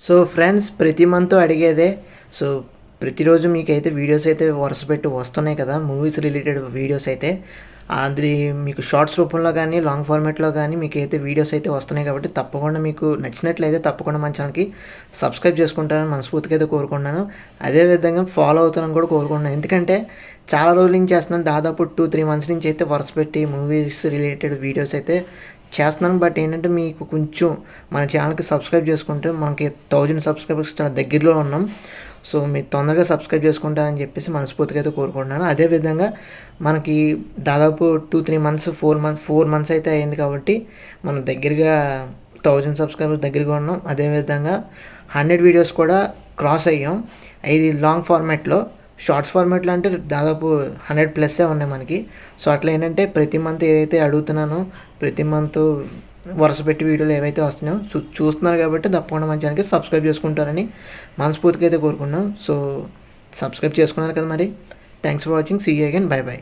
So friends, ప్రతి month అడిగేదే. So ప్రతిరోజు మీకైతే వీడియోస్ అయితే వరుస పెట్టి వస్తున్నాయి కదా, మూవీస్ రిలేటెడ్ వీడియోస్ అయితే. అది మీకు షార్ట్స్ రూపంలో కానీ లాంగ్ ఫార్మాట్లో కానీ మీకైతే వీడియోస్ అయితే వస్తున్నాయి కాబట్టి తప్పకుండా మీకు నచ్చినట్లయితే తప్పకుండా మన ఛానల్కి సబ్స్క్రైబ్ చేసుకుంటారని మనస్ఫూర్తిగా అయితే కోరుకుంటున్నాను. అదేవిధంగా ఫాలో అవుతానని కూడా కోరుకుంటున్నాను. ఎందుకంటే చాలా రోజుల నుంచి చేస్తున్నాను, దాదాపు 2-3 మంత్స్ నుంచి అయితే వరుస పెట్టి మూవీస్ రిలేటెడ్ వీడియోస్ అయితే చేస్తున్నాను. బట్ ఏంటంటే మీకు కొంచెం మన ఛానల్కి సబ్స్క్రైబ్ చేసుకుంటే మనకి 1000 సబ్స్క్రైబర్స్ చాలా దగ్గరలో ఉన్నాం. సో మీరు తొందరగా సబ్స్క్రైబ్ చేసుకుంటారని చెప్పేసి మనస్ఫూర్తిగా అయితే కోరుకుంటున్నాను. అదేవిధంగా మనకి దాదాపు 2-3 మంత్స్ 4 మంత్స్ అయితే అయింది కాబట్టి మనం దగ్గరగా 1000 సబ్స్క్రైబర్స్ దగ్గరగా ఉన్నాం. అదేవిధంగా 100 వీడియోస్ కూడా క్రాస్ అయ్యాం. ఇది లాంగ్ ఫార్మాట్లో. షార్ట్స్ ఫార్మాట్లో అంటే దాదాపు 100+ ఉన్నాయి మనకి. సో అట్లా ఏంటంటే ప్రతి మంత్ ఏదైతే అడుగుతున్నానో ప్రతి మంత్ వరుస పెట్టి వీడియోలు ఏవైతే వస్తున్నాయో చూస్తున్నారు కాబట్టి తప్పకుండా మన ఛానల్కి సబ్స్క్రైబ్ చేసుకుంటారని మనస్ఫూర్తిగా అయితే కోరుకున్నాం. సో సబ్స్క్రైబ్ చేసుకున్నారు కదా మరి. Thanks for watching. See you again. Bye by.